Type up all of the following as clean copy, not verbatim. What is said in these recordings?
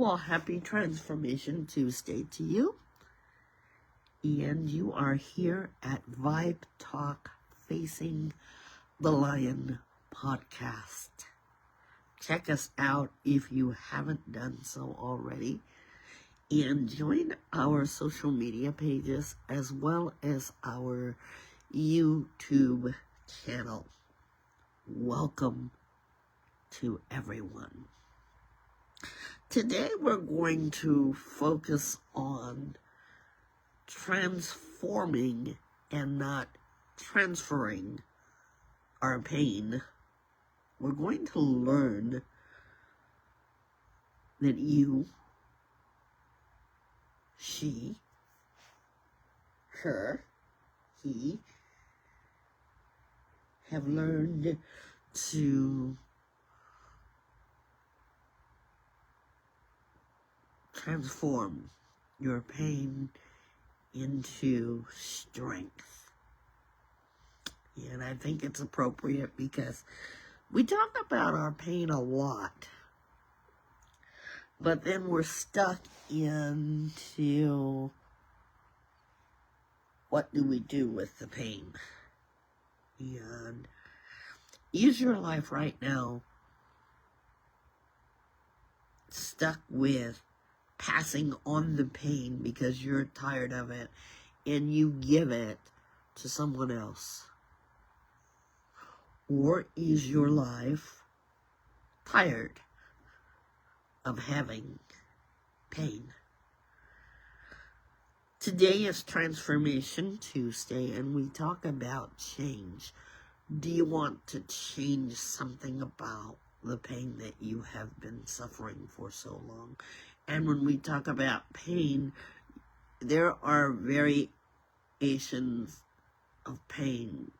Well, happy Transformation Tuesday to you. And you are here at Vibe Talk Facing the Lion podcast. Check us out if you haven't done so already. And join our social media pages as well as our YouTube channel. Welcome to everyone. Today we're going to focus on transforming and not transferring our pain. We're going to learn that you, she, her, he have learned to transform your pain into strength. And I think it's appropriate because we talk about our pain a lot, but then we're stuck into what do we do with the pain? And is your life right now stuck with passing on the pain because you're tired of it and you give it to someone else? Or is your life tired of having pain? Today is Transformation Tuesday and we talk about change. Do you want to change something about the pain that you have been suffering for so long? And when we talk about pain, there are variations of pain.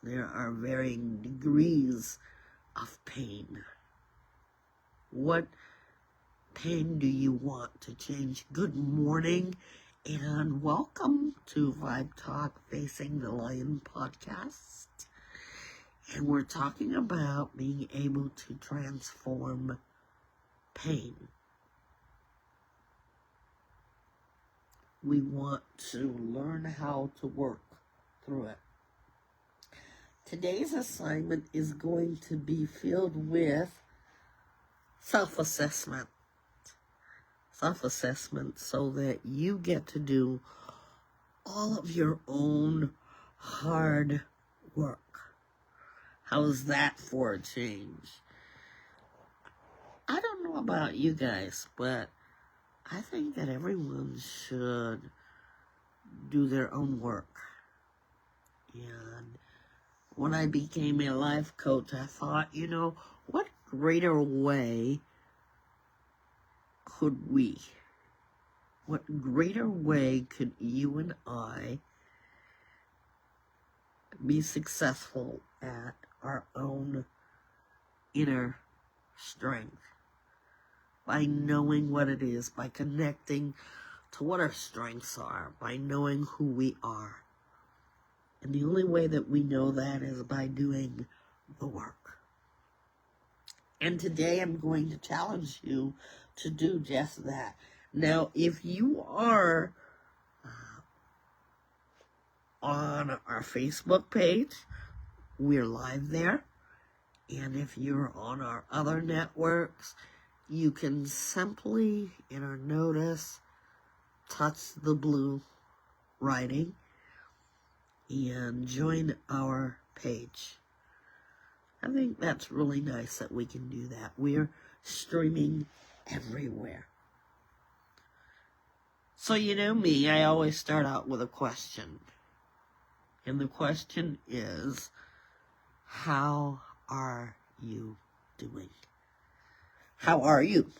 There are varying degrees of pain. What pain do you want to change? Good morning and welcome to Vibe Talk Facing the Lion podcast. And we're talking about being able to transform pain. We want to learn how to work through it. Today's assignment is going to be filled with self-assessment. Self-assessment so that you get to do all of your own hard work. How's that for a change? I don't know about you guys, but I think that everyone should do their own work. And when I became a life coach, I thought, what greater way could you and I be successful at our own inner strength? By knowing what it is, by connecting to what our strengths are, by knowing who we are. And the only way that we know that is by doing the work. And today I'm going to challenge you to do just that. Now, if you are on our Facebook page, we're live there. And if you're on our other networks, you can simply, in our notice, touch the blue writing and join our page. I think that's really nice that we can do that. We're streaming everywhere. So you know me, I always start out with a question. And the question is, how are you doing? How are you?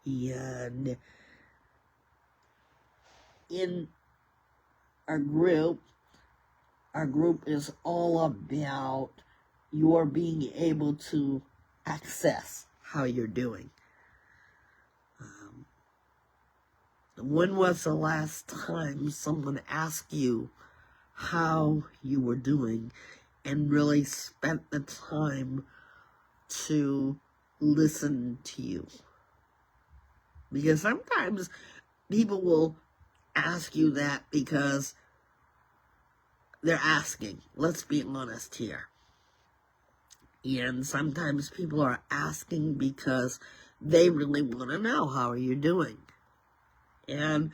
And in our group is all about your being able to access how you're doing. When was the last time someone asked you how you were doing and really spent the time to listen to you. Because sometimes people will ask you that because they're asking. Let's be honest here. And sometimes people are asking because they really want to know, how are you doing? And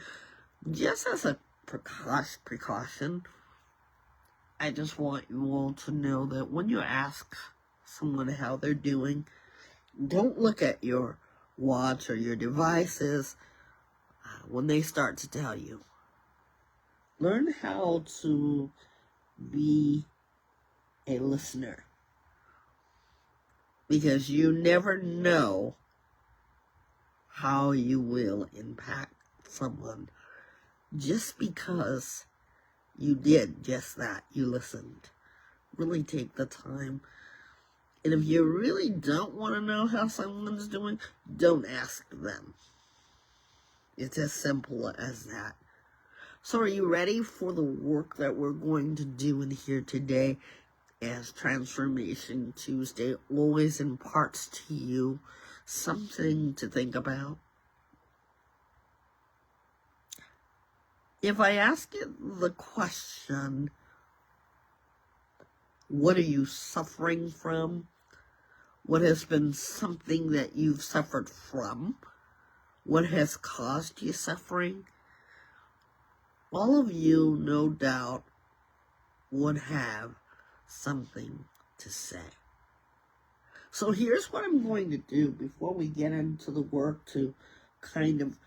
just as a precaution, I just want you all to know that when you ask someone how they're doing, don't look at your watch or your devices when they start to tell you. Learn how to be a listener, because you never know how you will impact someone just because you did just that. You listened. Really take the time. And if you really don't want to know how someone's doing, don't ask them. It's as simple as that. So are you ready for the work that we're going to do in here today? As Transformation Tuesday always imparts to you something to think about. If I ask you the question, what are you suffering from? What has been something that you've suffered from? What has caused you suffering? All of you, no doubt, would have something to say. So here's what I'm going to do before we get into the work to kind of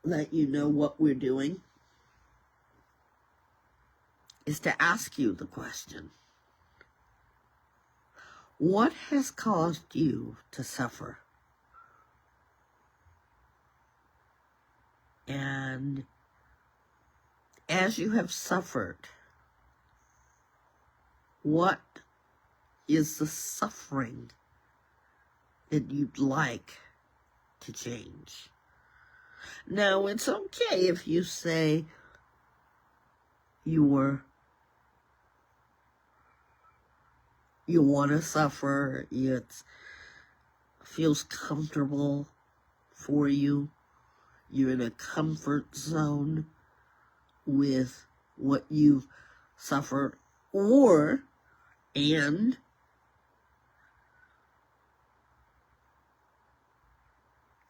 let you know what we're doing, is to ask you the question. What has caused you to suffer? And as you have suffered, what is the suffering that you'd like to change? Now, it's okay if you say you want to suffer, it feels comfortable for you, you're in a comfort zone with what you've suffered, and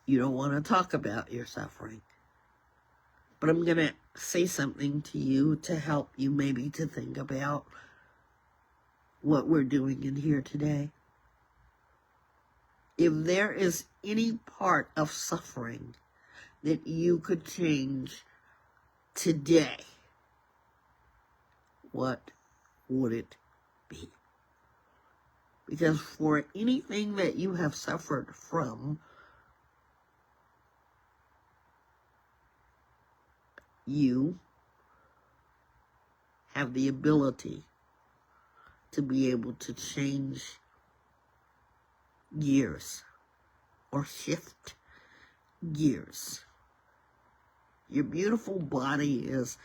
you don't want to talk about your suffering. But I'm going to say something to you to help you maybe to think about what we're doing in here today. If there is any part of suffering that you could change today, what would it be? Because for anything that you have suffered from, you have the ability to be able to change gears or shift gears. Your beautiful body is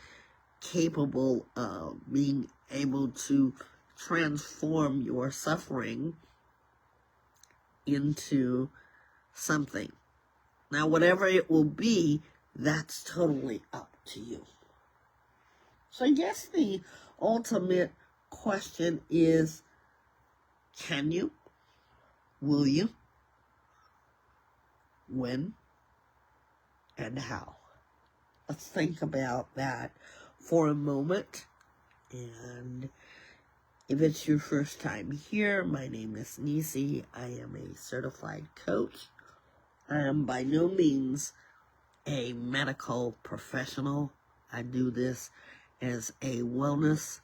capable of being able to transform your suffering into something. Now, whatever it will be, that's totally up to you. So I guess the ultimate question is, can you? Will you? When? And how? Let's think about that for a moment. And if it's your first time here, my name is Nisi. I am a certified coach. I am by no means a medical professional. I do this as a wellness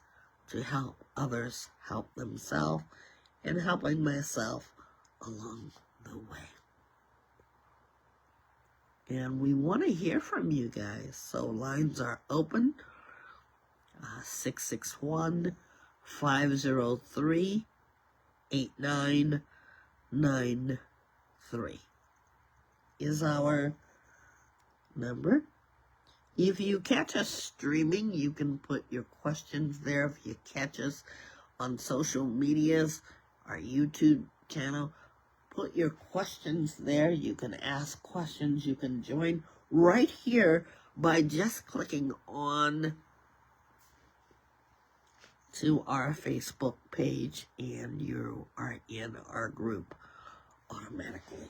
to help others help themselves and helping myself along the way. And we want to hear from you guys. So lines are open. 661-503-8993 is our number. If you catch us streaming, you can put your questions there. If you catch us on social medias, our YouTube channel, put your questions there. You can ask questions. You can join right here by just clicking on to our Facebook page, and you are in our group automatically.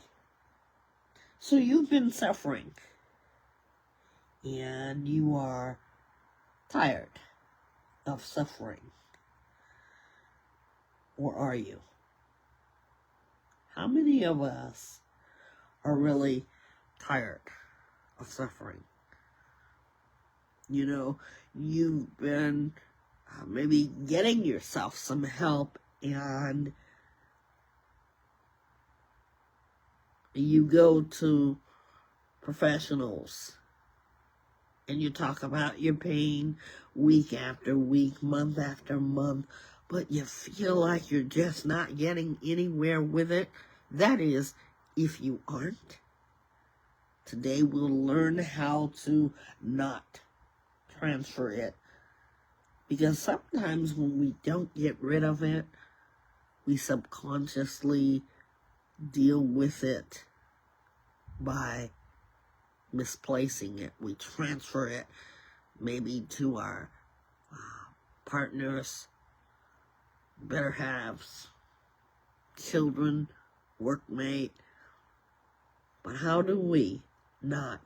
So you've been suffering, and you are tired of suffering. Or are you? How many of us are really tired of suffering? You know, you've been maybe getting yourself some help, and you go to professionals and you talk about your pain week after week, month after month, but you feel like you're just not getting anywhere with it. That is, if you aren't. Today we'll learn how to not transfer it. Because sometimes when we don't get rid of it, we subconsciously deal with it by misplacing it. We transfer it maybe to our partners, better halves, children, workmate. But how do we not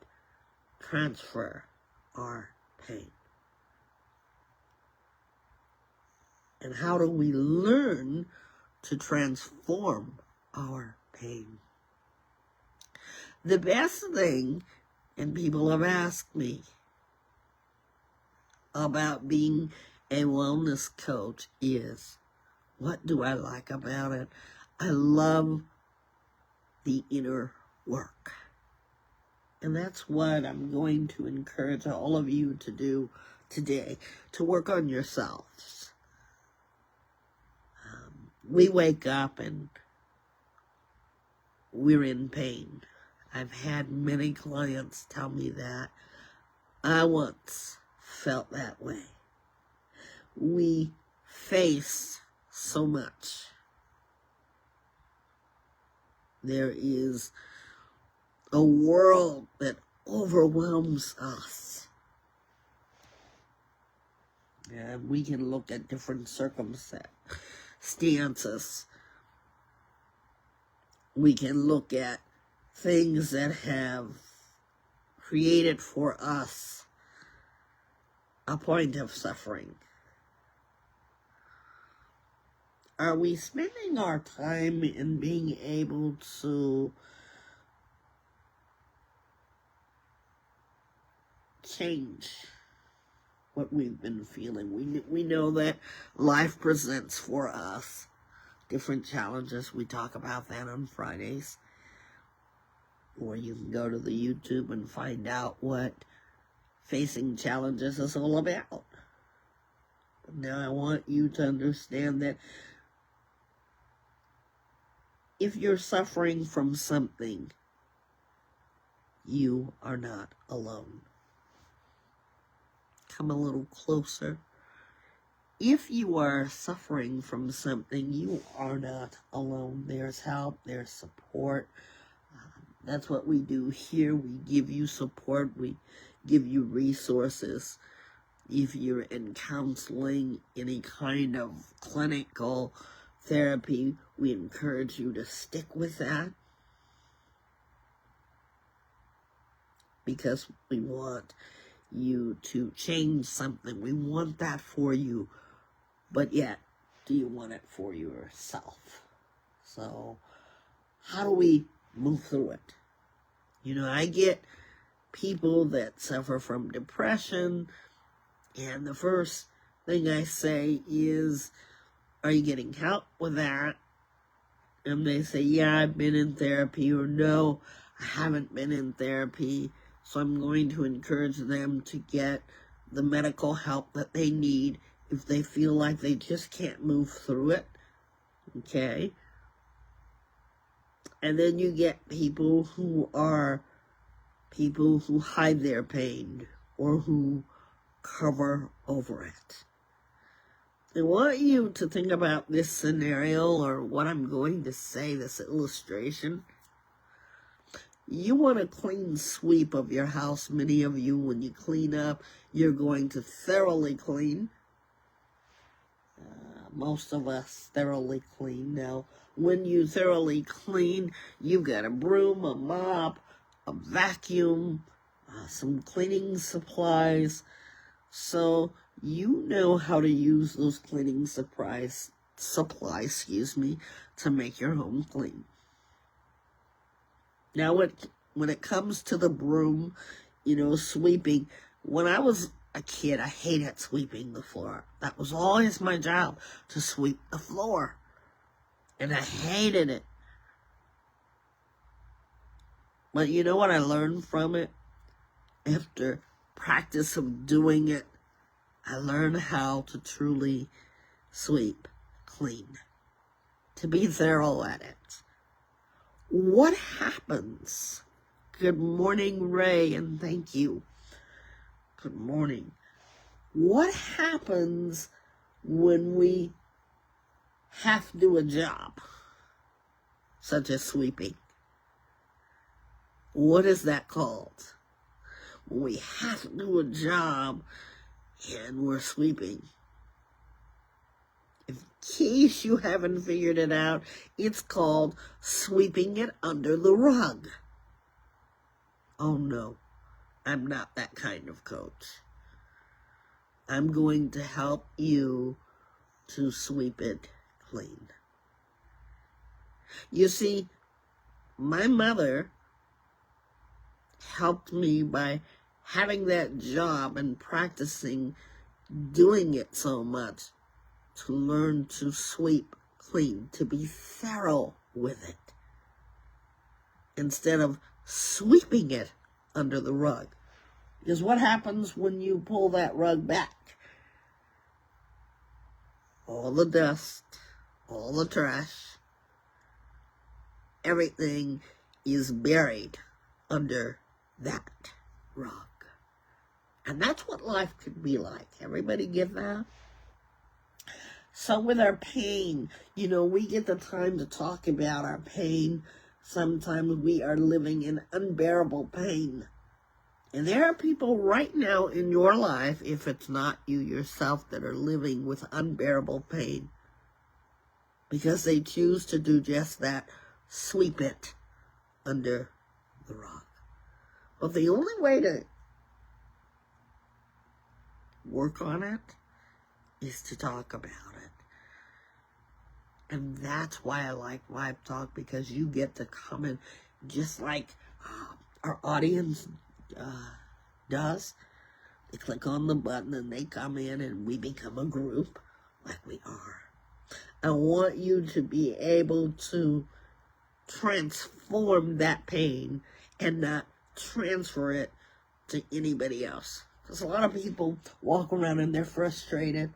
transfer our pain? And how do we learn to transform our pain? The best thing, and people have asked me about being a wellness coach, is, what do I like about it? I love the inner work. And that's what I'm going to encourage all of you to do today, to work on yourselves. We wake up and we're in pain. I've had many clients tell me that. I once felt that way. We face so much. There is a world that overwhelms us. And we can look at different circumstances. We can look at things that have created for us a point of suffering. Are we spending our time in being able to change what we've been feeling? We know that life presents for us different challenges. We talk about that on Fridays. Or you can go to the YouTube and find out what facing challenges is all about. But now I want you to understand that if you're suffering from something, you are not alone. Come a little closer. If you are suffering from something, you are not alone. There's help, there's support. That's what we do here. We give you support. We give you resources. If you're in counseling, any kind of clinical therapy, we encourage you to stick with that. Because we want you to change something. We want that for you. But yet, do you want it for yourself? So, how do we move through it? You know, I get people that suffer from depression, and the first thing I say is, are you getting help with that? And they say, yeah, I've been in therapy, or no, I haven't been in therapy. So I'm going to encourage them to get the medical help that they need if they feel like they just can't move through it. Okay? And then you get people who hide their pain or who cover over it. I want you to think about this scenario, or what I'm going to say, this illustration. You want a clean sweep of your house. Many of you, when you clean up, you're going to thoroughly clean. Most of us thoroughly clean. Now, when you thoroughly clean, you've got a broom, a mop, a vacuum, some cleaning supplies. So you know how to use those cleaning supplies, to make your home clean. Now, when it comes to the broom, sweeping, when I was a kid, I hated sweeping the floor. That was always my job, to sweep the floor. And I hated it. But you know what I learned from it? After practice of doing it, I learned how to truly sweep clean, to be thorough at it. What happens? Good morning, Ray, and thank you. Good morning. What happens when we have to do a job, such as sweeping? What is that called? When we have to do a job and we're sweeping. In case you haven't figured it out, it's called sweeping it under the rug. Oh no, I'm not that kind of coach. I'm going to help you to sweep it clean. You see, my mother helped me by having that job and practicing doing it so much, to learn to sweep clean, to be thorough with it, instead of sweeping it under the rug. Because what happens when you pull that rug back? All the dust, all the trash, everything is buried under that rug. And that's what life could be like. Everybody get that? So with our pain, we get the time to talk about our pain. Sometimes we are living in unbearable pain. And there are people right now in your life, if it's not you yourself, that are living with unbearable pain, because they choose to do just that, sweep it under the rug. But the only way to work on it is to talk about it. And that's why I like Vibe Talk, because you get to come in just like our audience does. They click on the button and they come in and we become a group like we are. I want you to be able to transform that pain and not transfer it to anybody else. Because a lot of people walk around and they're frustrated.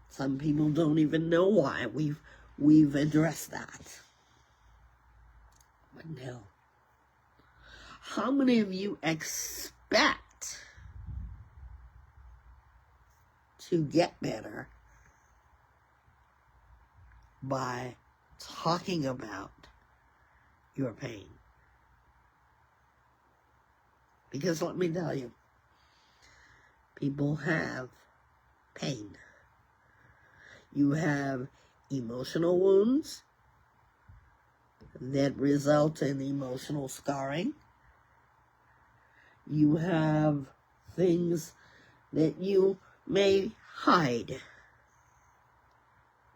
Some people don't even know why. We've addressed that. But no. How many of you expect to get better by talking about your pain? Because let me tell you, people have pain. You have emotional wounds that result in emotional scarring. You have things that you may hide.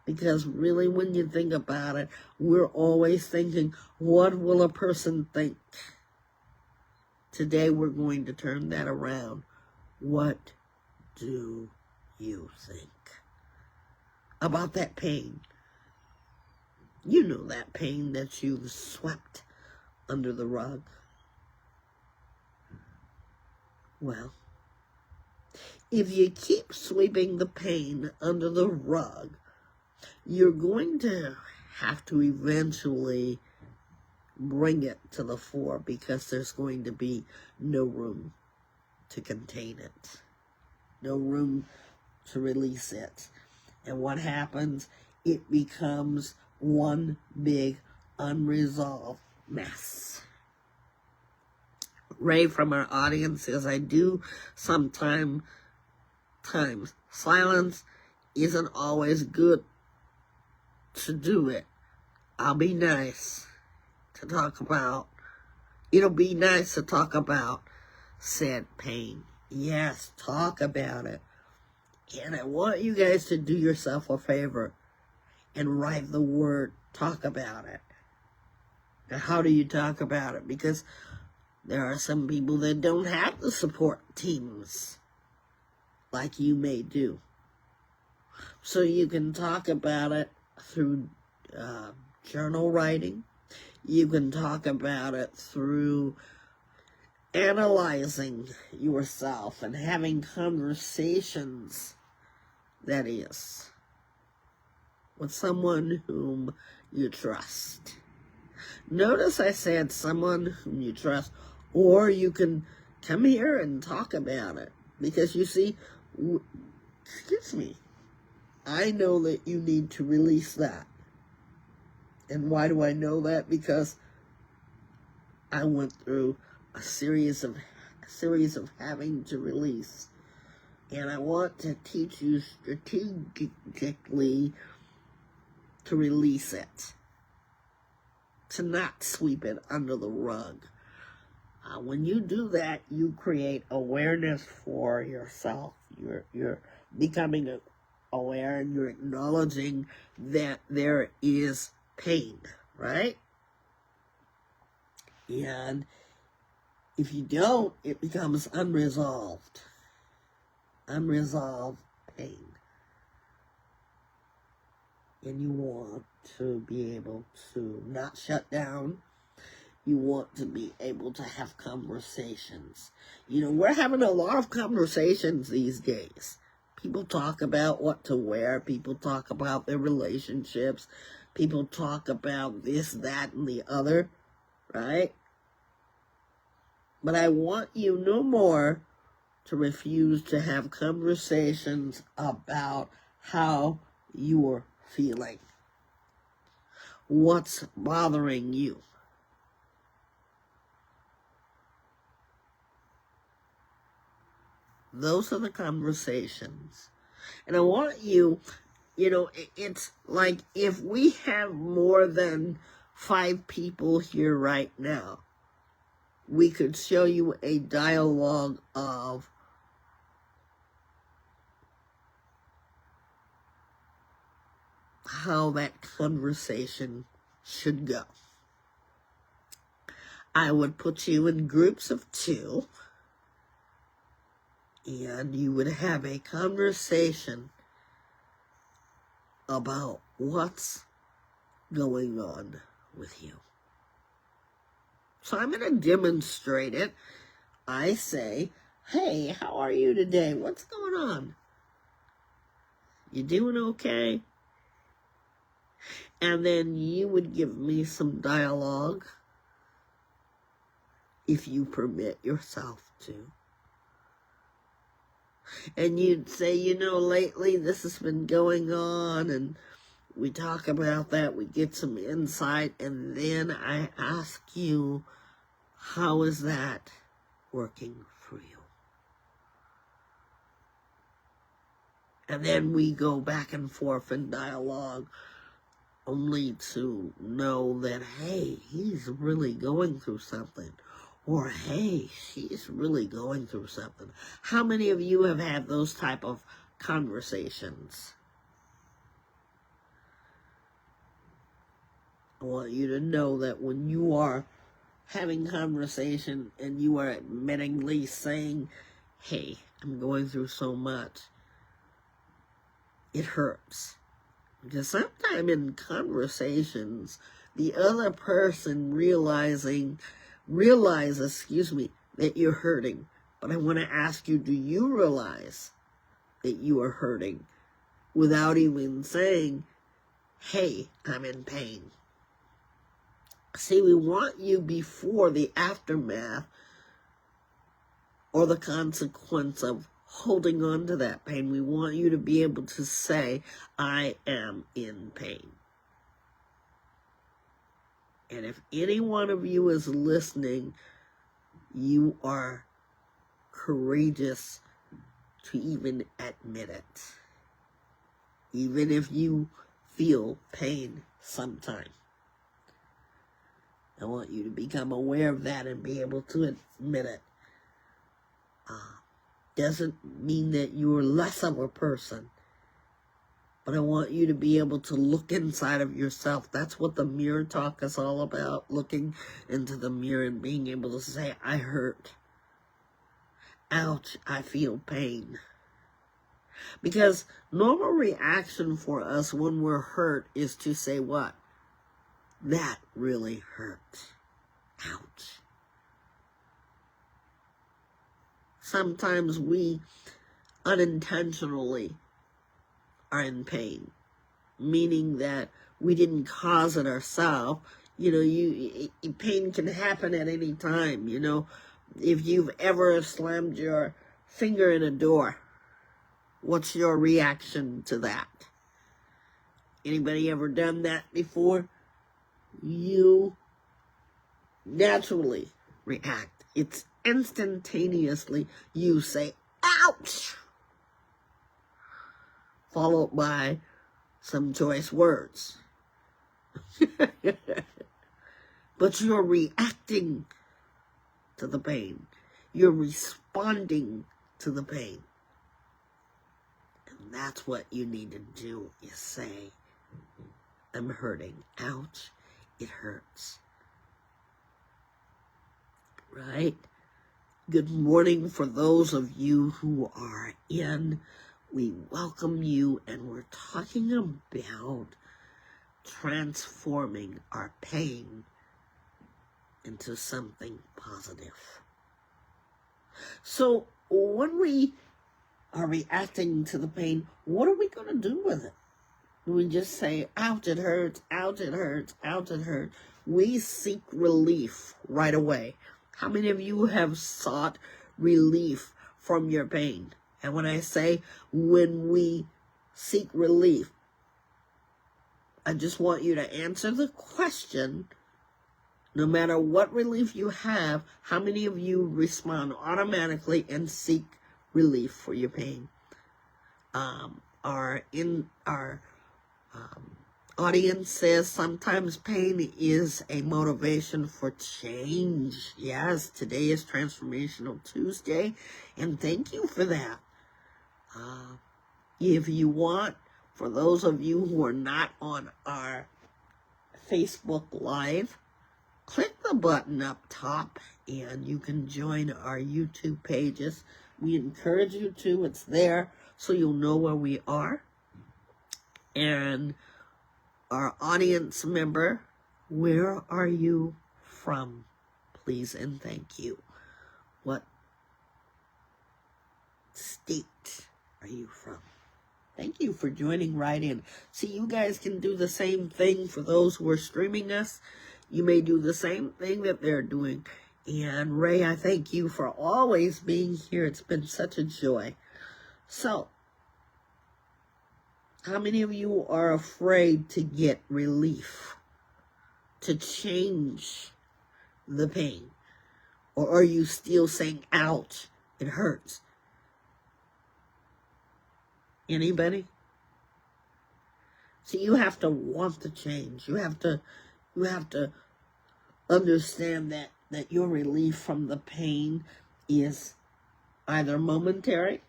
Because really, when you think about it, we're always thinking, what will a person think? Today, we're going to turn that around. What do you think about that pain? You know that pain that you've swept under the rug. Well, if you keep sweeping the pain under the rug, you're going to have to eventually bring it to the fore, because there's going to be no room to contain it. No room to release it. And what happens? It becomes one big unresolved mess. Ray from our audience says, I do sometimes. Silence isn't always good to do it. It'll be nice to talk about, said Pain. Yes, talk about it. And I want you guys to do yourself a favor and write the word talk about it. Now, how do you talk about it? Because there are some people that don't have the support teams like you may do. So you can talk about it through journal writing. You can talk about it through analyzing yourself and having conversations, that is, with someone whom you trust. Notice I said someone whom you trust, or you can come here and talk about it. Because you see, I know that you need to release that. And why do I know that? Because I went through a series of having to release. And I want to teach you strategically to release it. To not sweep it under the rug. When you do that, you create awareness for yourself. You're becoming aware, and you're acknowledging that there is pain, right? And if you don't, it becomes unresolved pain. And you want to be able to not shut down. You want to be able to have conversations. We're having a lot of conversations these days. People talk about what to wear. People talk about their relationships. People talk about this, that, and the other, right? But I want you no more to refuse to have conversations about how you're feeling. What's bothering you? Those are the conversations. And I want you, it's like if we have more than 5 people here right now, we could show you a dialogue of how that conversation should go. I would put you in groups of 2. And you would have a conversation about what's going on with you. So I'm going to demonstrate it. I say, hey, how are you today? What's going on? You doing okay? And then you would give me some dialogue, if you permit yourself to. And you'd say, lately this has been going on, and we talk about that, we get some insight, and then I ask you, how is that working for you? And then we go back and forth in dialogue, only to know that, hey, he's really going through something. Or, hey, she's really going through something. How many of you have had those type of conversations? I want you to know that when you are having conversation and you are admittingly saying, hey, I'm going through so much, it hurts. Because sometimes in conversations, the other person realizes, that you're hurting. But I want to ask you, do you realize that you are hurting without even saying, hey, I'm in pain? See, we want you before the aftermath or the consequence of holding on to that pain. We want you to be able to say, I am in pain. And if any one of you is listening, you are courageous to even admit it. Even if you feel pain sometime. I want you to become aware of that and be able to admit it. Doesn't mean that you're less of a person. But I want you to be able to look inside of yourself. That's what the mirror talk is all about. Looking into the mirror and being able to say, I hurt. Ouch, I feel pain. Because normal reaction for us when we're hurt is to say what? That really hurt. Ouch. Sometimes we unintentionally are in pain, meaning that we didn't cause it ourselves. Pain can happen at any time. If you've ever slammed your finger in a door, what's your reaction to that? Anybody ever done that before? You naturally react. It's instantaneously you say, ouch, followed by some choice words. But you're reacting to the pain. You're responding to the pain. And that's what you need to do, is say, I'm hurting. Ouch, it hurts. Right? Good morning for those of you who are in. We welcome you, and we're talking about transforming our pain into something positive. So when we are reacting to the pain, what are we going to do with it? Do we just say, ouch, it hurts, ouch, it hurts, ouch, it hurts? We seek relief right away. How many of you have sought relief from your pain? And when I say when we seek relief, I just want you to answer the question, no matter what relief you have, how many of you respond automatically and seek relief for your pain? Our audience says sometimes pain is a motivation for change. Yes, today is Transformational Tuesday, and thank you for that. If you want, for those of you who are not on our Facebook Live, click the button up top and you can join our YouTube pages. We encourage you to. It's there so you'll know where we are. And our audience member, where are you from? Please and thank you. What state are you from? Thank you for joining right in. See, you guys can do the same thing for those who are streaming us. You may do the same thing that they're doing. And Ray, I thank you for always being here. It's been such a joy. So, how many of you are afraid to get relief, to change the pain? Or are you still saying, ouch, it hurts? Anybody? So you have to want to change. You have to understand that your relief from the pain is either momentary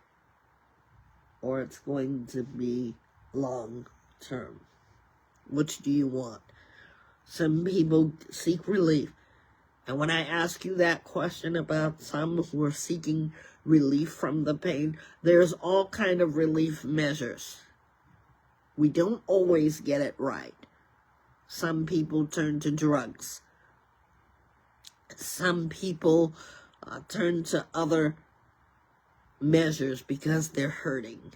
or it's going to be long term. Which do you want? Some people seek relief. And when I ask you that question about some who are seeking relief from the pain, there's all kind of relief measures. We don't always get it right. Some people turn to drugs. Some people turn to other measures because they're hurting.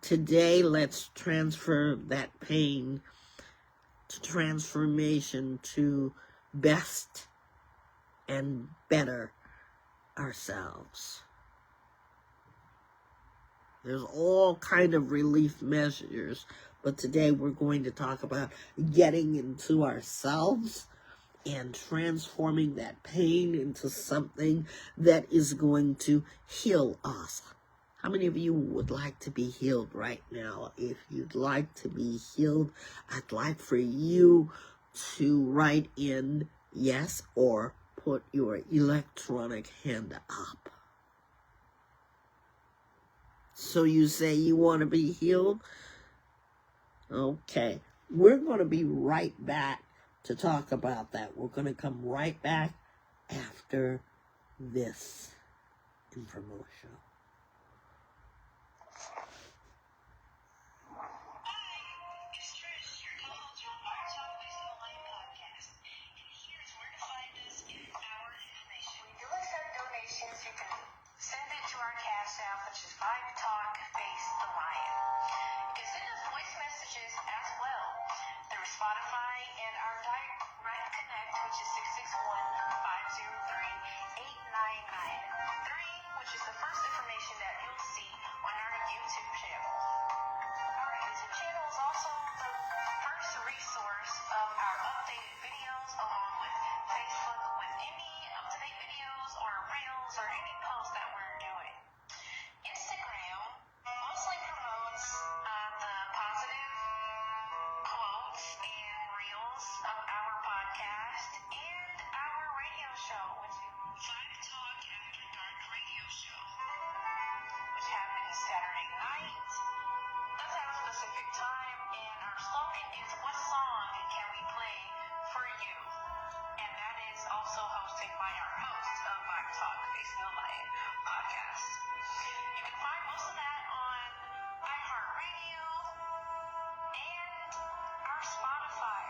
Today, let's transfer that pain to transformation to best and better ourselves. There's all kind of relief measures, but today we're going to talk about getting into ourselves and transforming that pain into something that is going to heal us. How many of you would like to be healed right now? If you'd like to be healed, I'd like for you to write in yes or put your electronic hand up. So you say you want to be healed? Okay. We're going to be right back to talk about that. We're going to come right back after this infomercial. You can send it to our Cashapp, which is vibetalkfacethelion. You can send us voice messages as well through Spotify and our direct connect, which is 661-503-8993, which is the first information that you'll see on our YouTube channel. Our YouTube channel is also the first resource of our updated videos, along with Facebook with any up-to-date videos or reels or any posts that we're doing. Instagram mostly promotes the positive quotes and reels of our podcast and our radio show, which is Vibe Talk After Dark Radio Show, which happens Saturday night. Does have a specific time, and our slogan is "What song can we play for you?" And that is also hosted by our host of Vibe Talk Facing the Lion podcast. You can find most of that on iHeartRadio and our Spotify.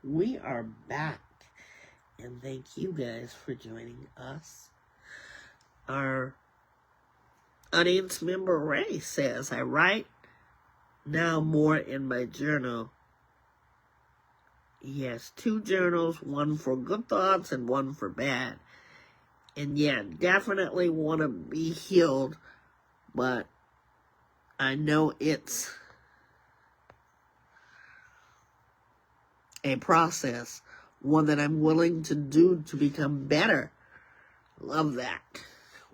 We are back, and thank you guys for joining us. Our audience member Ray says, I write now more in my journal. He has 2 journals, one for good thoughts and one for bad. And yeah, definitely want to be healed, but I know it's a process, one that I'm willing to do to become better. Love that.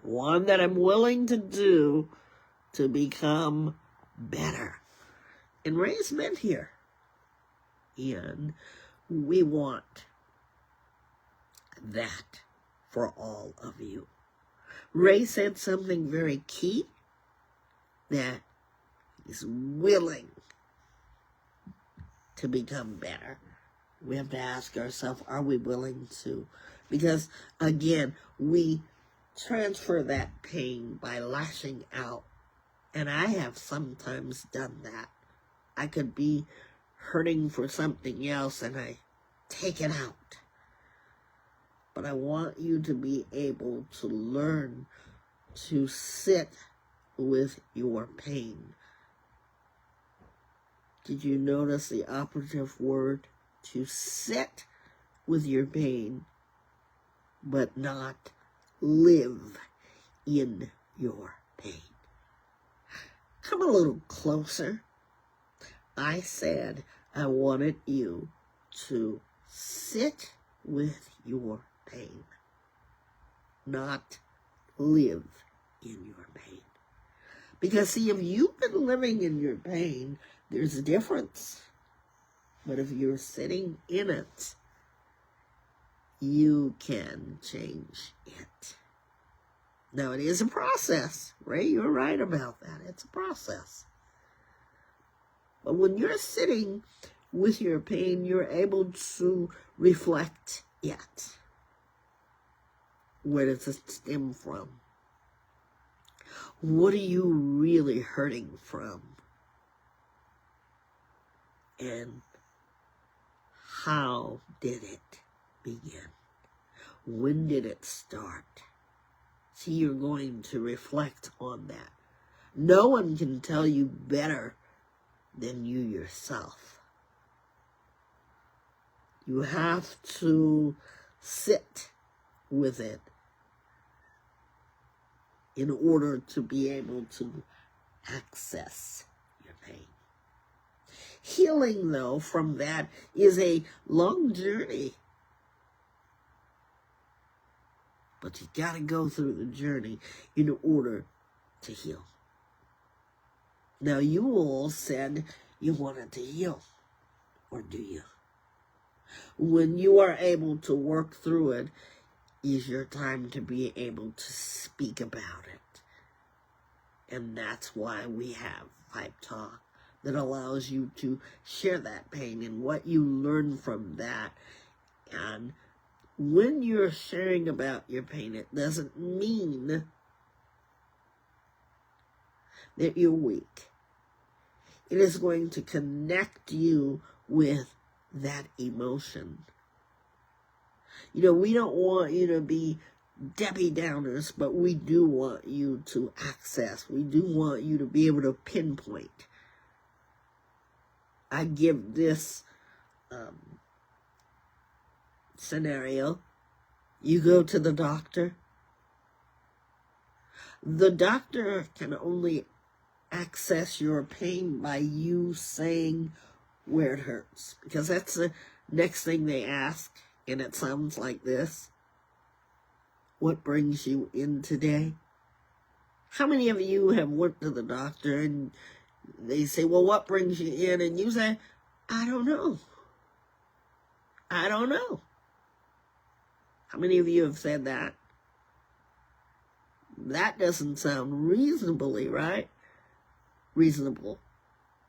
One that I'm willing to do to become better. And Ray's been here. And we want that for all of you. Ray said something very key, that he's willing to become better. We have to ask ourselves, are we willing to? Because, again, we transfer that pain by lashing out. And I have sometimes done that. I could be hurting for something else and I take it out. But I want you to be able to learn to sit with your pain. Did you notice the operative word? To sit with your pain, but not live in your pain. Come a little closer. I said I wanted you to sit with your pain, not live in your pain. Because see, if you've been living in your pain, there's a difference. But if you're sitting in it, you can change it. Now, it is a process. Ray, you're right about that. It's a process. But when you're sitting with your pain, you're able to reflect it. Where does it stem from? What are you really hurting from? And how did it begin? When did it start? See, you're going to reflect on that. No one can tell you better than you yourself. You have to sit with it in order to be able to access your pain. Healing, though, from that is a long journey. But you got to go through the journey in order to heal. Now, you all said you wanted to heal, or do you? When you are able to work through it, is your time to be able to speak about it. And that's why we have Vibe Talk, that allows you to share that pain and what you learn from that. And when you're sharing about your pain, it doesn't mean that you're weak. It is going to connect you with that emotion. You know, we don't want you to be Debbie Downers, but we do want you to access. We do want you to be able to pinpoint. I give this scenario. You go to the doctor. The doctor can only access your pain by you saying where it hurts, because that's the next thing they ask, and it sounds like this. What brings you in today? How many of you have went to the doctor and they say, well, what brings you in? And you say, I don't know. I don't know. How many of you have said that? That doesn't sound reasonably, right? Reasonable.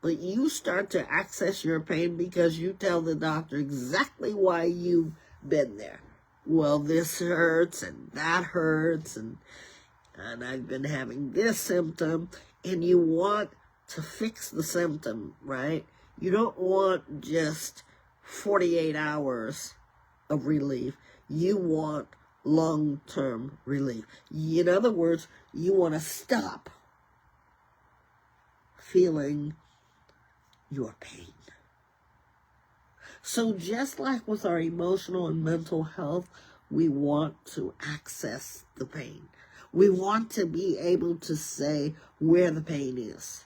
But you start to access your pain because you tell the doctor exactly why you've been there. Well, this hurts and that hurts, and I've been having this symptom, and you want to fix the symptom, right? You don't want just 48 hours of relief. You want long-term relief. In other words, you want to stop feeling your pain. So just like with our emotional and mental health, we want to access the pain. We want to be able to say where the pain is.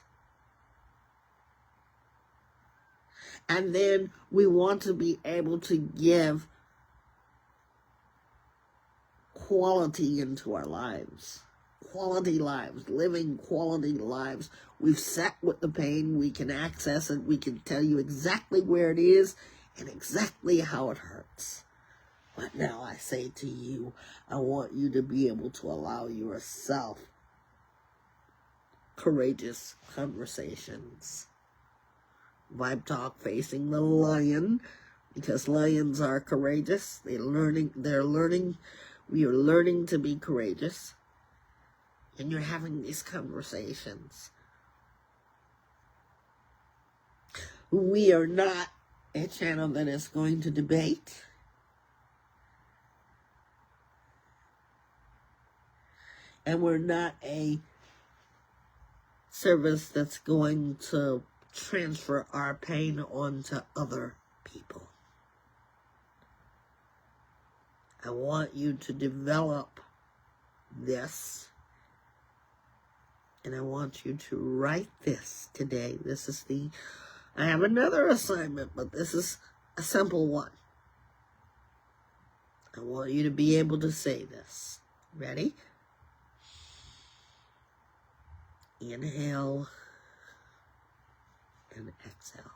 And then we want to be able to give quality into our lives. Quality lives, living quality lives. We've sat with the pain, we can access it, we can tell you exactly where it is and exactly how it hurts. But now I say to you, I want you to be able to allow yourself courageous conversations. Vibe Talk Facing the Lion, because lions are courageous. We are learning to be courageous. And you're having these conversations. We are not a channel that is going to debate. And we're not a service that's going to transfer our pain onto other people. I want you to develop this. And I want you to write this today. I have another assignment, but this is a simple one. I want you to be able to say this. Ready? Inhale and exhale.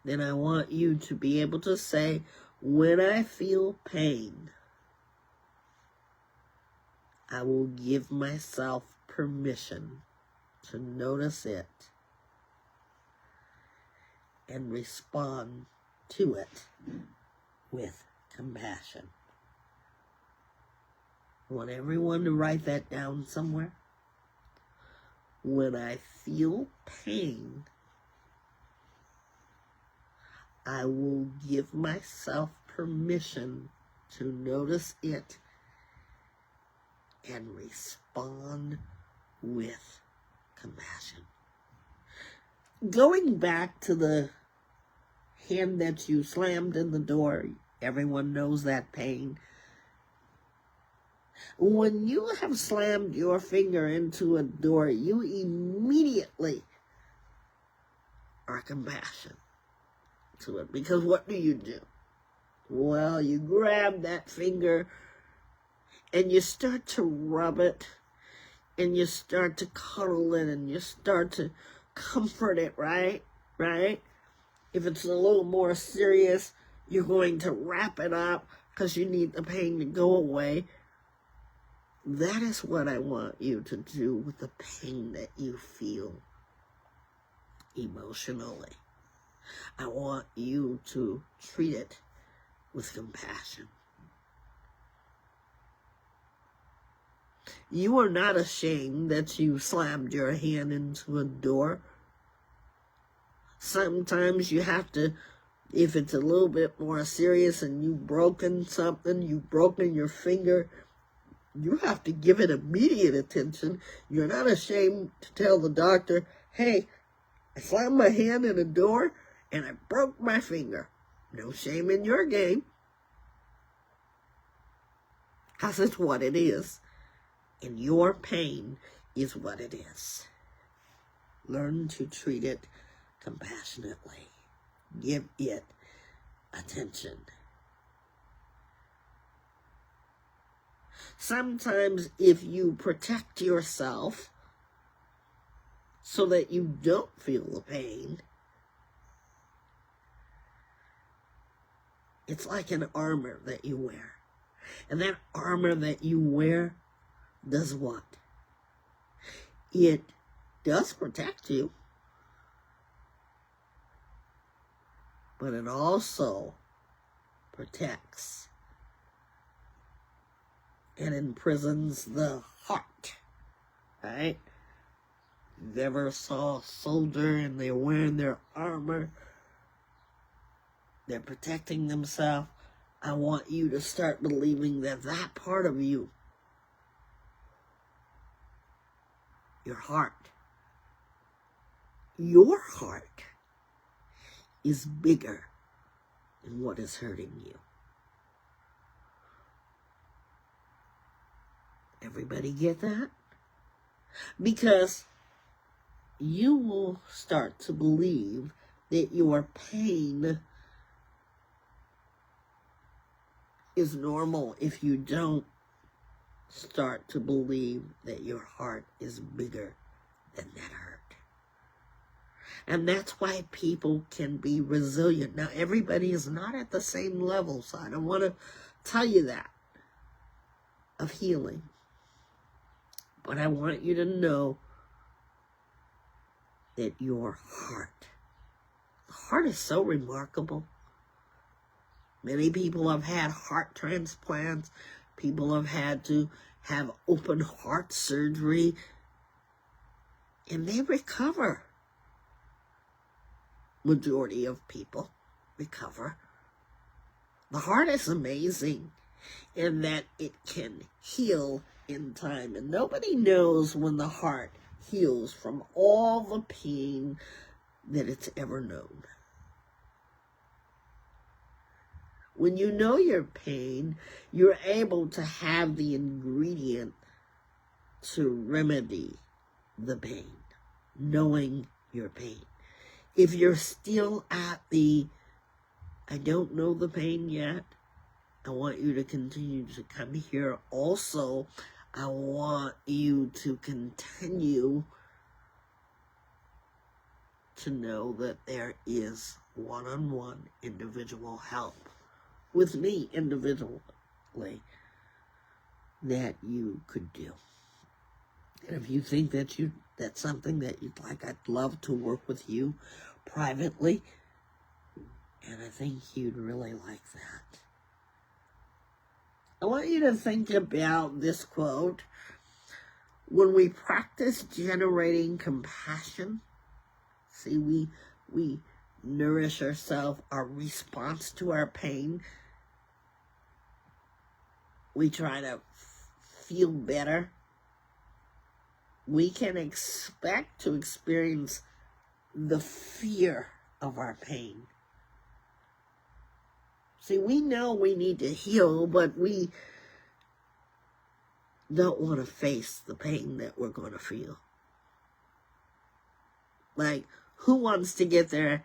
Then I want you to be able to say, when I feel pain, I will give myself permission to notice it and respond to it with compassion. I want everyone to write that down somewhere. When I feel pain, I will give myself permission to notice it and respond with compassion. Going back to the hand that you slammed in the door, everyone knows that pain. When you have slammed your finger into a door, you immediately are compassionate to it. Because what do? Well, you grab that finger and you start to rub it and you start to cuddle it and you start to comfort it, right? Right? If it's a little more serious, you're going to wrap it up because you need the pain to go away. That is what I want you to do with the pain that you feel emotionally. I want you to treat it with compassion. You are not ashamed that you slammed your hand into a door. Sometimes you have to, if it's a little bit more serious and you've broken something, you've broken your finger, you have to give it immediate attention. You're not ashamed to tell the doctor, hey, I slammed my hand in a door and I broke my finger. No shame in your game. Because it's what it is. And your pain is what it is. Learn to treat it compassionately. Give it attention. Sometimes if you protect yourself so that you don't feel the pain, it's like an armor that you wear. And that armor that you wear does what? It does protect you, but it also protects and imprisons the heart, right? You ever saw a soldier and they're wearing their armor, they're protecting themselves? I want you to start believing that that part of you, your heart is bigger than what is hurting you. Everybody get that? Because you will start to believe that your pain is normal if you don't start to believe that your heart is bigger than that hurt. And that's why people can be resilient. Now, everybody is not at the same level, so I don't want to tell you that, of healing. But I want you to know that your heart, the heart is so remarkable. Many people have had heart transplants. People have had to have open heart surgery. And they recover. Majority of people recover. The heart is amazing in that it can heal in time. And nobody knows when the heart heals from all the pain that it's ever known. When you know your pain, you're able to have the ingredient to remedy the pain, knowing your pain. If you're still at the, I don't know the pain yet, I want you to continue to come here. Also, I want you to continue to know that there is one-on-one individual help with me individually that you could do. And if you think that that's something that you'd like, I'd love to work with you privately. And I think you'd really like that. I want you to think about this quote. When we practice generating compassion, see, we nourish ourselves, our response to our pain. We try to feel better. We can expect to experience the fear of our pain. See, we know we need to heal, but we don't want to face the pain that we're going to feel. Like, who wants to get their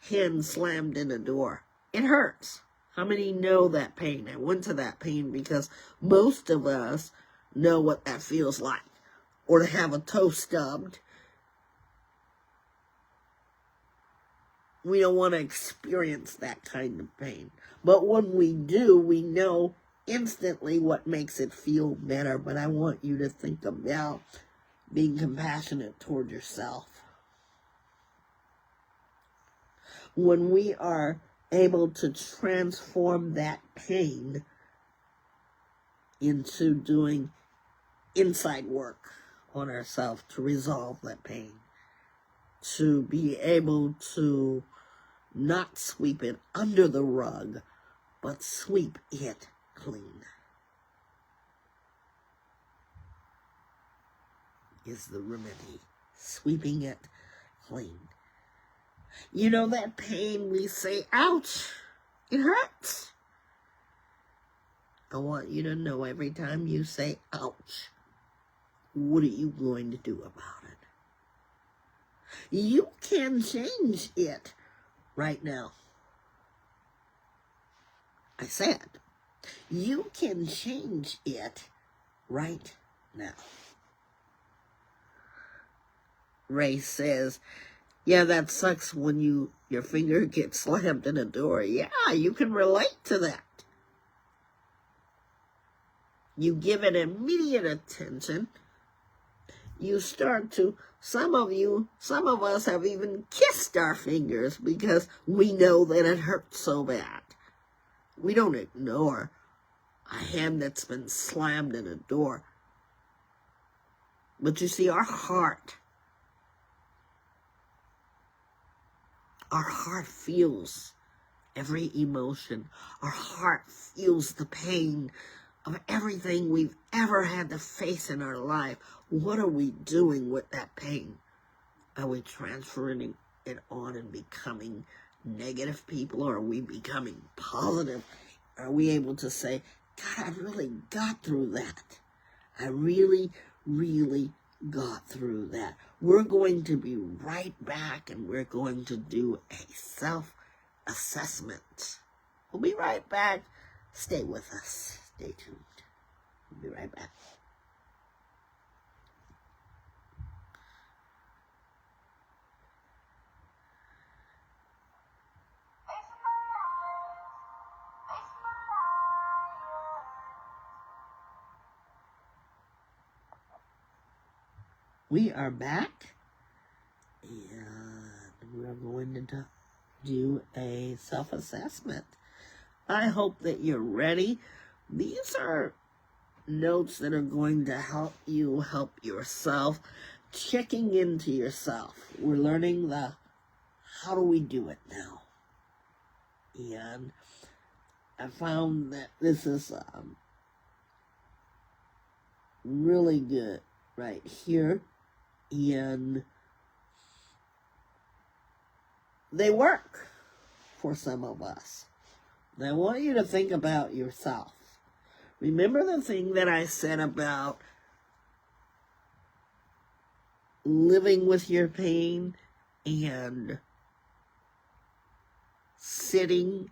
hand slammed in a door? It hurts. How many know that pain? I went to that pain because most of us know what that feels like. Or to have a toe stubbed. We don't want to experience that kind of pain. But when we do, we know instantly what makes it feel better. But I want you to think about being compassionate toward yourself. When we are able to transform that pain into doing inside work on ourselves to resolve that pain, to be able to not sweep it under the rug, but sweep it clean, is the remedy. Sweeping it clean. You know, that pain, we say, ouch, it hurts. I want you to know every time you say, ouch, what are you going to do about it? You can change it right now. I said, you can change it right now. Ray says, yeah, that sucks when your finger gets slammed in a door. Yeah, you can relate to that. You give it immediate attention. You start to, some of us have even kissed our fingers because we know that it hurts so bad. We don't ignore a hand that's been slammed in a door. But you see, our heart feels every emotion. Our heart feels the pain of everything we've ever had to face in our life. What are we doing with that pain? Are we transferring it on and becoming negative people, or are we becoming positive? Are we able to say, God, I really got through that. I really, really got through that. We're going to be right back, and we're going to do a self-assessment. We'll be right back. Stay with us. Stay tuned. We'll be right back. We are back, and we're going to do a self-assessment. I hope that you're ready. These are notes that are going to help you help yourself, checking into yourself. We're learning how do we do it now? And I found that this is really good right here. And they work for some of us. And I want you to think about yourself. Remember the thing that I said about living with your pain and sitting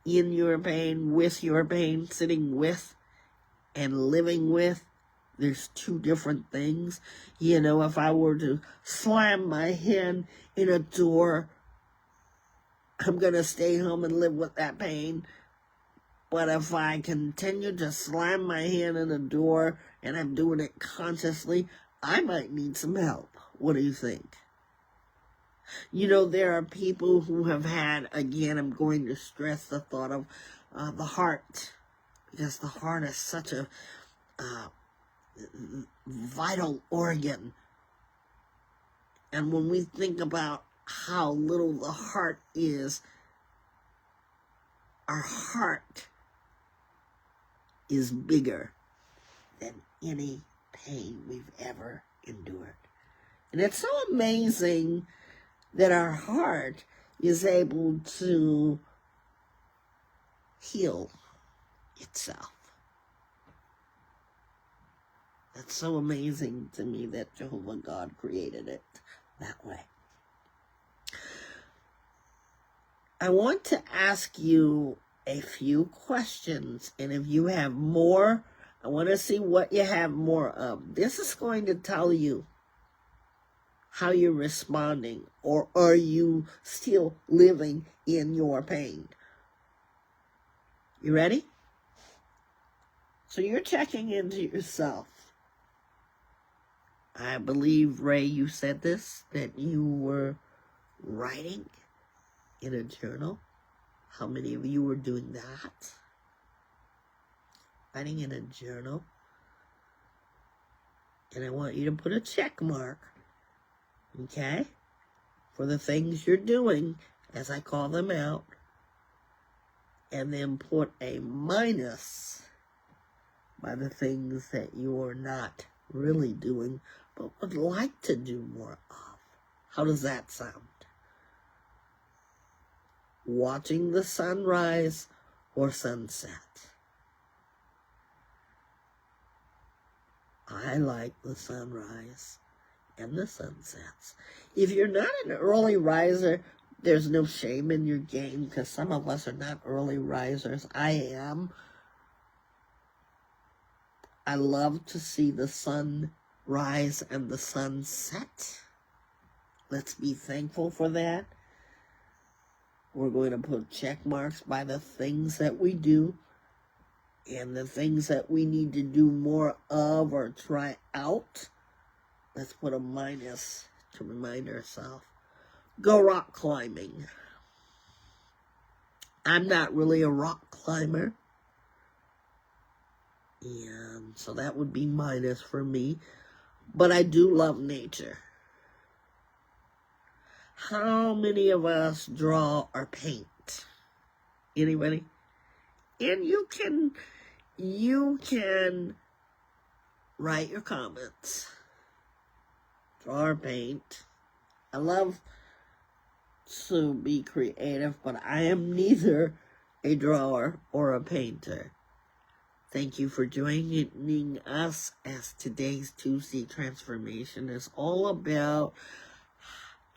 in your pain, with your pain, sitting with and living with. There's two different things. You know, if I were to slam my head in a door, I'm going to stay home and live with that pain. But if I continue to slam my hand in a door and I'm doing it consciously, I might need some help. What do you think? You know, there are people who have had, again, I'm going to stress the thought of the heart, because the heart is such a vital organ. And when we think about how little the heart is, our heart is bigger than any pain we've ever endured. And it's so amazing that our heart is able to heal itself. That's so amazing to me that Jehovah God created it that way. I want to ask you a few questions, and if you have more, I want to see what you have more of. This is going to tell you how you're responding, or are you still living in your pain? You ready? So you're checking into yourself. I believe, Ray, you said this, that you were writing in a journal. How many of you were doing that? Writing in a journal. And I want you to put a check mark, okay, for the things you're doing as I call them out. And then put a minus by the things that you are not really doing, but would like to do more of. How does that sound? Watching the sunrise or sunset. I like the sunrise and the sunsets. If you're not an early riser, there's no shame in your game, because some of us are not early risers. I am. I love to see the sun rise and the sun set. Let's be thankful for that. We're going to put check marks by the things that we do and the things that we need to do more of or try out. Let's put a minus to remind ourselves. Go rock climbing. I'm not really a rock climber, and so that would be minus for me. But I do love nature. How many of us draw or paint? Anybody? And you can write your comments. Draw or paint. I love to be creative, but I am neither a drawer or a painter. Thank you for joining us as today's Tuesday transformation is all about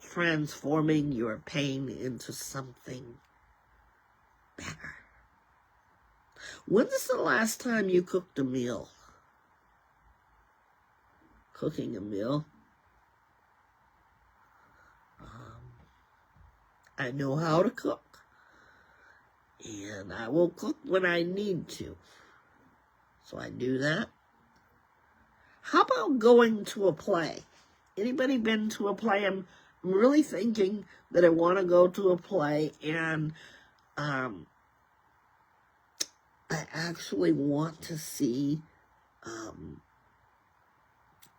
transforming your pain into something better. When's the last time you cooked a meal? Cooking a meal? I know how to cook, and I will cook when I need to. So I do that. How about going to a play? Anybody been to a play? I'm really thinking that I want to go to a play, and I actually want to see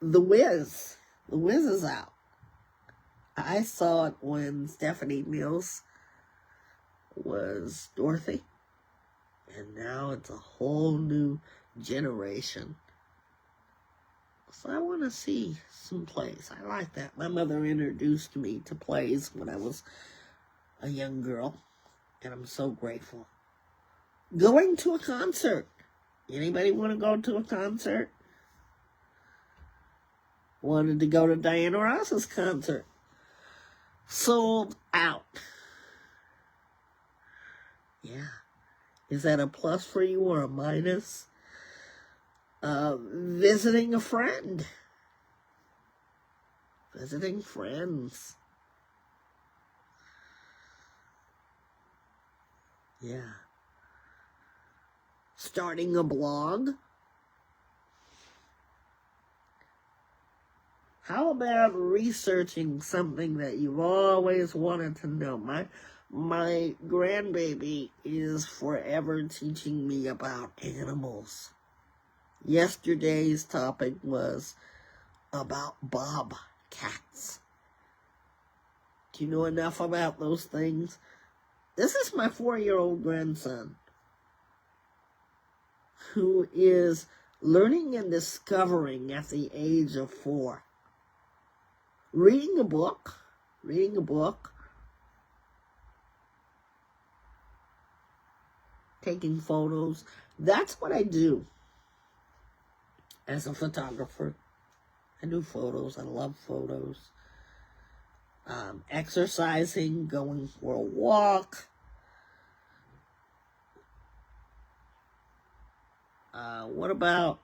The Wiz. The Wiz is out. I saw it when Stephanie Mills was Dorothy, and now it's a whole new generation. So I want to see some plays. I like that. My mother introduced me to plays when I was a young girl, and I'm so grateful. Going to a concert. Anybody want to go to a concert? Wanted to go to Diana Ross's concert. Sold out. Yeah. Is that a plus for you or a minus? Visiting a friend. Visiting friends. Yeah. Starting a blog. How about researching something that you've always wanted to know? My grandbaby is forever teaching me about animals. Yesterday's topic was about bobcats. Do you know enough about those things? This is my 4-year-old grandson who is learning and discovering at the age of 4. Reading a book reading a book, taking photos. That's what I do as a photographer. I do photos. I love photos. Exercising, going for a walk. What about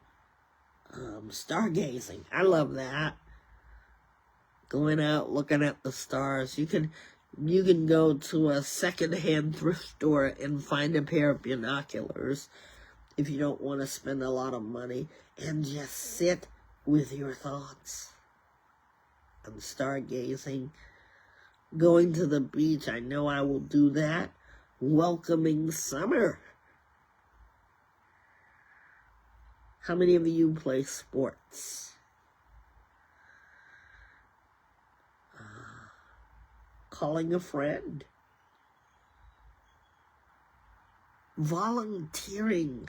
stargazing? I love that. Going out, looking at the stars. You can go to a secondhand thrift store and find a pair of binoculars if you don't want to spend a lot of money, and just sit with your thoughts. And stargazing. Going to the beach, I know I will do that. Welcoming summer. How many of you play sports? Calling a friend. Volunteering.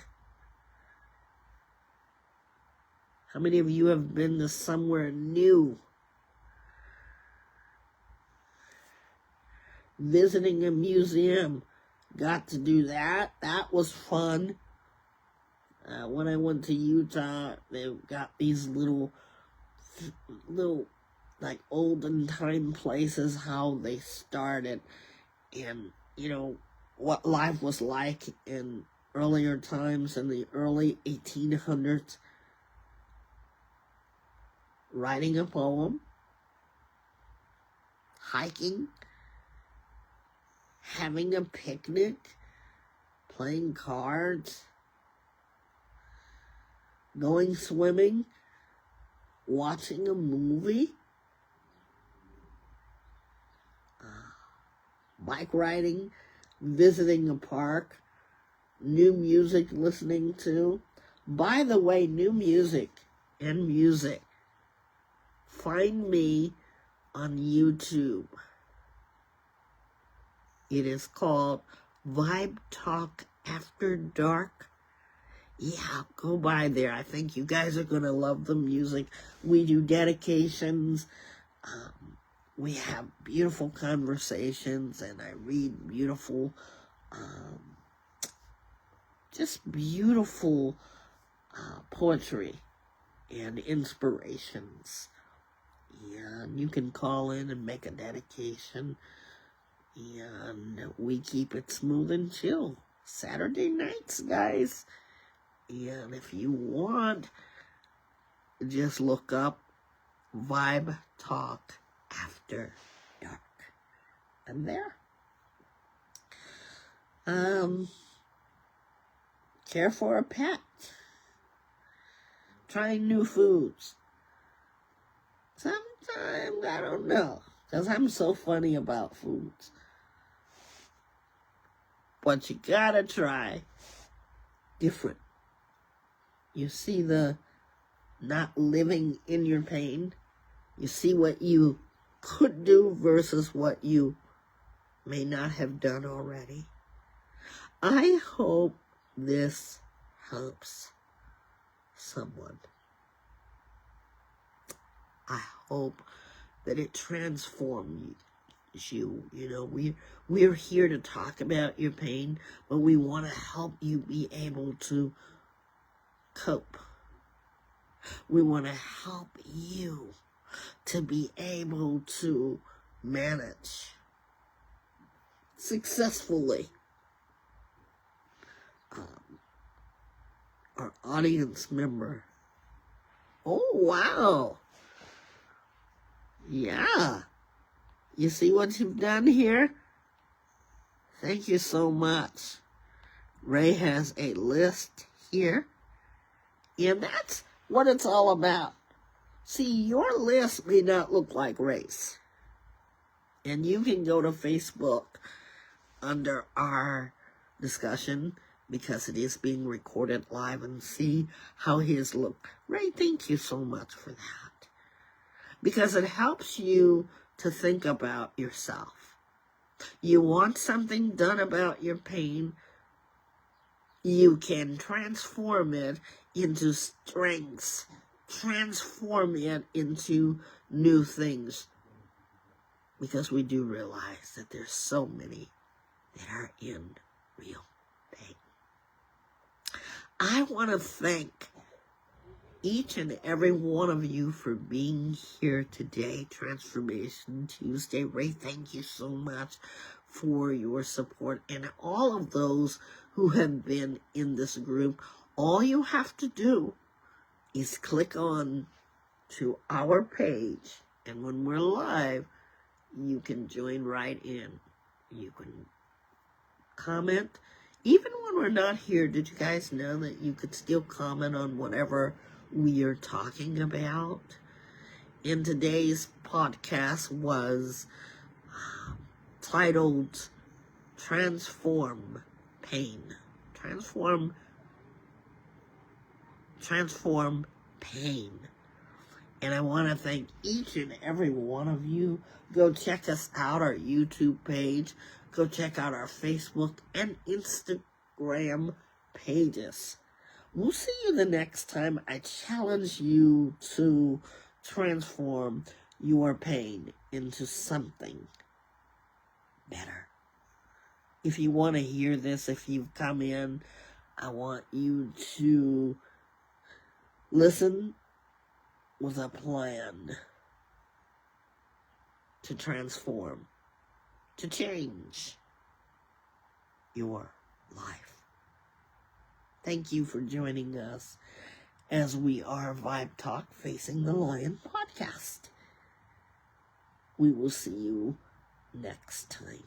How many of you have been to somewhere new? Visiting a museum. Got to do that. That was fun. When I went to Utah, they got these little like olden time places, how they started, and what life was like in earlier times, in the early 1800s. Writing a poem, hiking, having a picnic, playing cards, going swimming, watching a movie, bike riding, visiting a park, new music listening to. By the way, new music and music. Find me on YouTube. It is called Vibe Talk After Dark. Yeah, go by there. I think you guys are going to love the music. We do dedications. We have beautiful conversations, and I read beautiful, just beautiful poetry and inspirations. And you can call in and make a dedication. And we keep it smooth and chill. Saturday nights, guys. And if you want, just look up Vibe Talk After Dark. I'm there. Care for a pet. Trying new foods. Sometimes I don't know, because I'm so funny about foods. But you gotta try different. You see the not living in your pain. You see what you could do versus what you may not have done already. I hope this helps someone. I hope that it transforms you. We're here to talk about your pain, but we want to help you be able to cope. We want to help you to be able to manage successfully. Our audience member. Oh, wow. Yeah. You see what you've done here? Thank you so much. Ray has a list here. And that's what it's all about. See, your list may not look like Ray's. And you can go to Facebook under our discussion, because it is being recorded live, and see how his look. Ray, thank you so much for that. Because it helps you to think about yourself. You want something done about your pain, you can transform it into strengths. Transform it into new things. because we do realize that there's so many that are in real pain. I want to thank each and every one of you for being here today, Transformation Tuesday. Ray, thank you so much for your support, and all of those who have been in this group. All you have to do is click on to our page, and when we're live, you can join right in. You can comment. Even when we're not here, did you guys know that you could still comment on whatever we are talking about? And today's podcast was titled Transform Pain. Transform Pain. And I want to thank each and every one of you. Go check us out, our YouTube page. Go check out our Facebook and Instagram pages. We'll see you the next time. I challenge you to transform your pain into something better. If you want to hear this, if you've come in, I want you to listen with a plan to transform, to change your life. Thank you for joining us as we are Vibe Talk Facing the Lion podcast. We will see you next time.